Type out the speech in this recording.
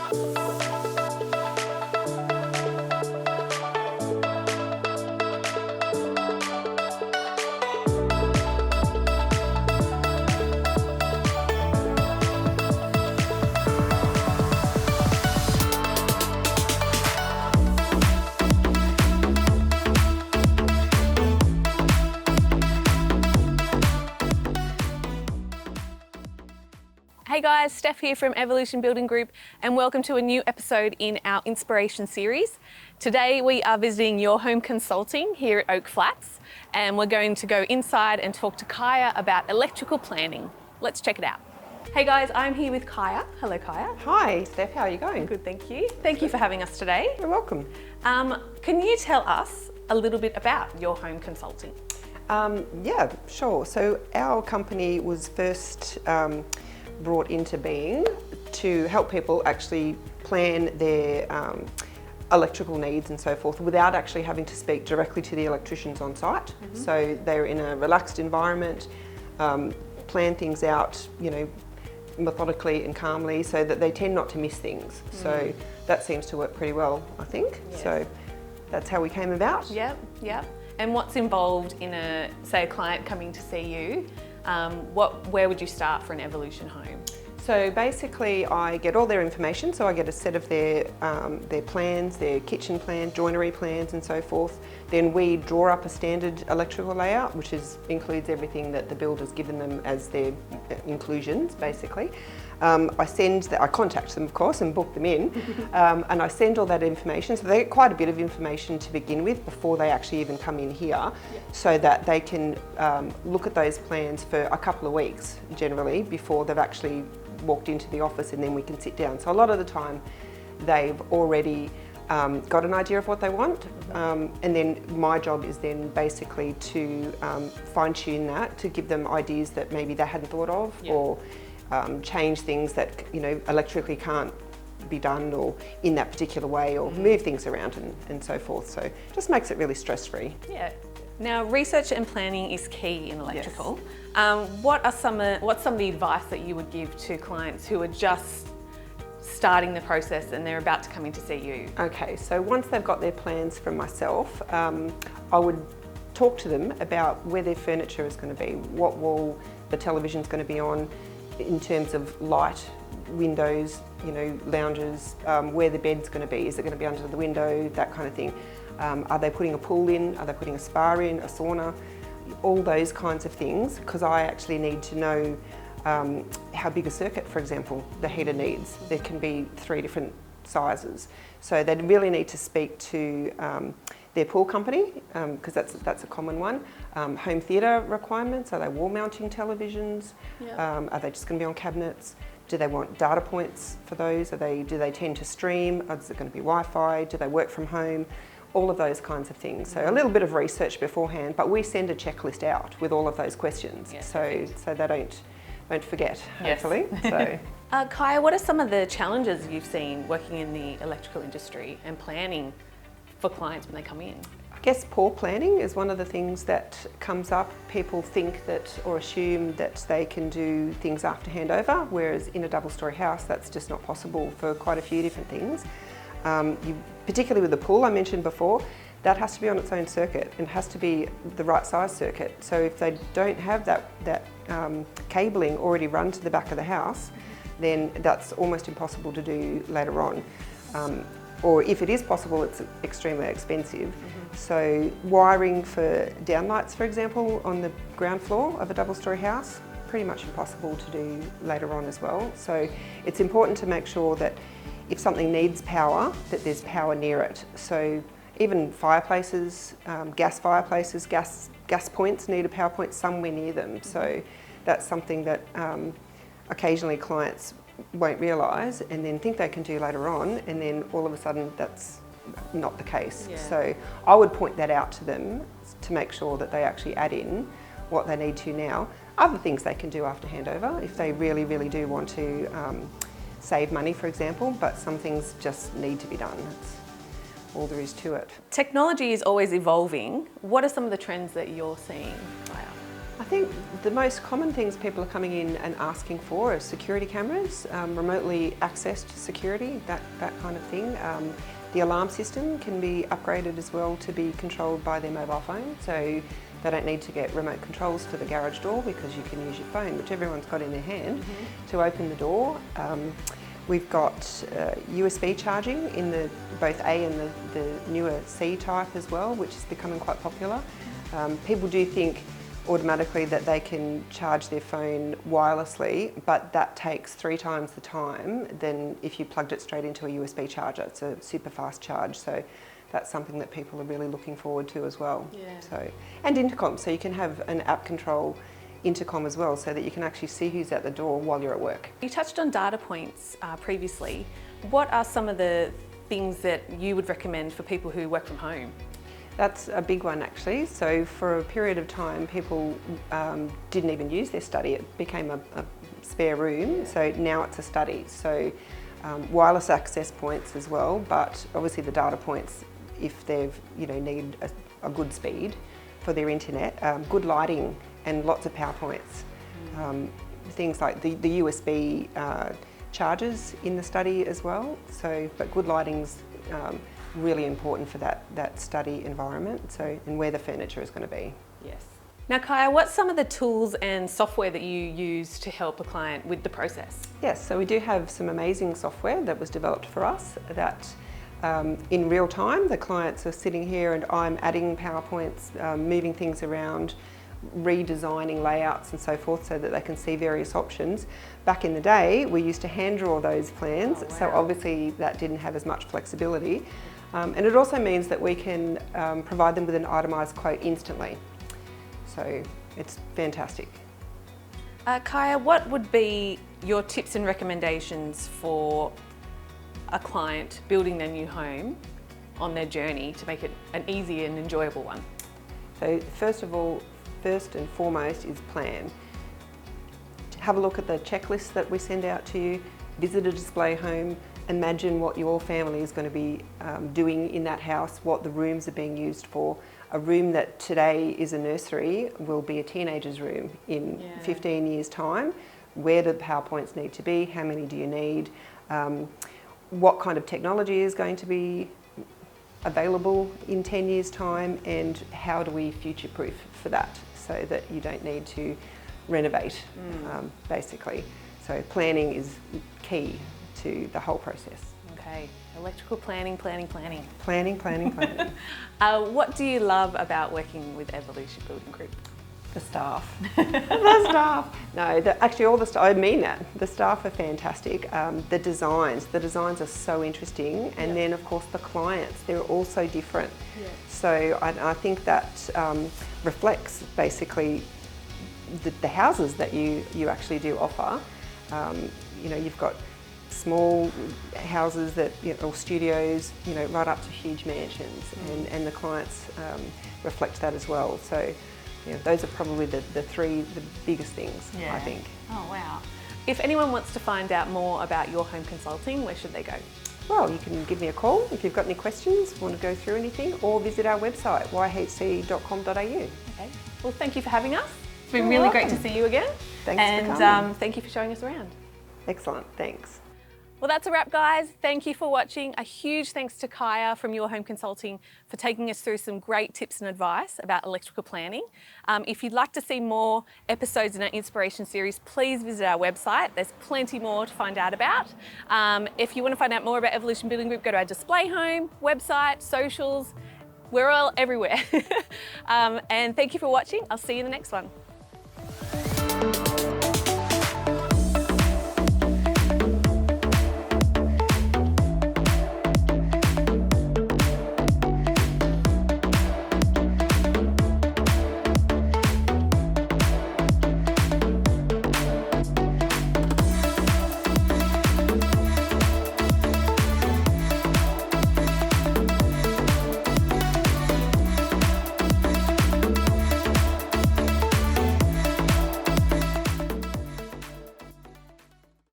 Hey guys, Steph here from Evolution Building Group and welcome to a new episode in our Inspiration series. Today we are visiting Your Home Consulting here at Oak Flats and we're going to go inside and talk to Kiah about electrical planning. Let's check it out. Hey guys, I'm here with Kiah. Hello Kiah. Hi Steph, how are you going? Good, thank you. Thank you for having us today. You're welcome. Can you tell us a little bit about Your Home Consulting? Yeah, sure. So our company was first brought into being to help people actually plan their electrical needs and so forth without actually having to speak directly to the electricians on site. Mm-hmm. So they're in a relaxed environment, plan things out, methodically and calmly so that they tend not to miss things. Mm. So that seems to work pretty well, I think. Yes. So that's how we came about. Yep. And what's involved in a client coming to see you? Where would you start for an Evolution home? So basically I get all their information, so I get a set of their plans, their kitchen plan, joinery plans and so forth. Then we draw up a standard electrical layout which includes everything that the builder's given them as their inclusions basically. I contact them of course and book them in and I send all that information, so they get quite a bit of information to begin with before they actually even come in here, so that they can look at those plans for a couple of weeks generally before they've actually walked into the office, and then we can sit down. So a lot of the time they've already got an idea of what they want, and then my job is then basically to fine-tune that, to give them ideas that maybe they hadn't thought of, or change things that electrically can't be done or in that particular way, or move things around and so forth. So it just makes it really stress-free. Yeah. Now, research and planning is key in electrical. Yes. What's some of the advice that you would give to clients who are just starting the process and they're about to come in to see you? Okay, so once they've got their plans from myself, I would talk to them about where their furniture is going to be, what wall the television's going to be on, in terms of light, windows, lounges, where the bed's going to be. Is it going to be under the window, that kind of thing. Are they putting a pool in? Are they putting a spa in, a sauna? All those kinds of things, because I actually need to know how big a circuit, for example, the heater needs. There can be 3 different sizes. So they really need to speak to their pool company, because that's a common one. Home theatre requirements, are they wall mounting televisions? Yeah. Are they just going to be on cabinets? Do they want data points for those? Do they tend to stream? Is it going to be Wi-Fi? Do they work from home? All of those kinds of things. So a little bit of research beforehand, but we send a checklist out with all of those questions, so they don't forget, hopefully. So. Kiah, what are some of the challenges you've seen working in the electrical industry and planning for clients when they come in? I guess poor planning is one of the things that comes up. People think that, or assume that they can do things after handover, whereas in a double-storey house that's just not possible for quite a few different things. Particularly with the pool I mentioned before, that has to be on its own circuit and has to be the right size circuit. So if they don't have that cabling already run to the back of the house, then that's almost impossible to do later on. Or if it is possible, it's extremely expensive. Mm-hmm. So wiring for downlights, for example, on the ground floor of a double-storey house, pretty much impossible to do later on as well. So it's important to make sure that if something needs power, that there's power near it. So even fireplaces, gas fireplaces, gas points need a power point somewhere near them. So that's something that occasionally clients won't realise and then think they can do later on, and then all of a sudden that's not the case. Yeah. So I would point that out to them to make sure that they actually add in what they need to now. Other things they can do after handover if they really, really do want to save money, for example, but some things just need to be done. That's all there is to it. Technology is always evolving. What are some of the trends that you're seeing, Kiah? I think the most common things people are coming in and asking for are security cameras, remotely accessed security, that kind of thing. The alarm system can be upgraded as well to be controlled by their mobile phone, so they don't need to get remote controls for the garage door because you can use your phone, which everyone's got in their hand, to open the door. We've got USB charging in the both A and the newer C type as well, which is becoming quite popular. People do think automatically that they can charge their phone wirelessly, but that takes 3 times the time than if you plugged it straight into a USB charger. It's a super fast charge, so that's something that people are really looking forward to as well. Yeah. So, and intercom, so you can have an app control intercom as well, so that you can actually see who's at the door while you're at work. You touched on data points previously. What are some of the things that you would recommend for people who work from home? That's a big one actually. So for a period of time, people didn't even use their study. It became a spare room. So now it's a study. So wireless access points as well, but obviously the data points, if they've need a good speed for their internet, good lighting and lots of power points. Things like the USB chargers in the study as well. So, but good lighting's really important for that study environment, so, and where the furniture is going to be. Yes. Now, Kiah, what's some of the tools and software that you use to help a client with the process? Yes, so we do have some amazing software that was developed for us that in real time the clients are sitting here and I'm adding PowerPoints, moving things around, redesigning layouts and so forth so that they can see various options. Back in the day we used to hand draw those plans, so obviously that didn't have as much flexibility. And it also means that we can provide them with an itemised quote instantly. So it's fantastic. Kiah, what would be your tips and recommendations for a client building their new home on their journey to make it an easy and enjoyable one? So first and foremost is plan. Have a look at the checklist that we send out to you, visit a display home, imagine what your family is going to be doing in that house, what the rooms are being used for. A room that today is a nursery will be a teenager's room in 15 years' time. Where do the PowerPoints need to be? How many do you need? What kind of technology is going to be available in 10 years' time, and how do we future-proof for that so that you don't need to renovate, basically. So planning is key to the whole process. Okay, electrical planning. Planning. What do you love about working with Evolution Building Group? The staff. The staff. No, actually all the staff, I mean that. The staff are fantastic. The designs are so interesting, and then of course the clients, they're all so different. So I think that reflects basically the houses that you actually do offer. You've got small houses that, or studios, right up to huge mansions, and the clients reflect that as well. So those are probably the biggest things, I think. Oh wow. If anyone wants to find out more about your home consulting, where should they go? Well, you can give me a call if you've got any questions, want to go through anything, or visit our website, yhc.com.au. Okay. Well, thank you for having us. It's been really great to see you again. Thanks for coming. Thank you for showing us around. Excellent, thanks. Well, that's a wrap, guys. Thank you for watching. A huge thanks to Kiah from Your Home Consulting for taking us through some great tips and advice about electrical planning. If you'd like to see more episodes in our inspiration series, please visit our website. There's plenty more to find out about. If you want to find out more about Evolution Building Group, go to our display home, website, socials. We're all everywhere. And thank you for watching. I'll see you in the next one.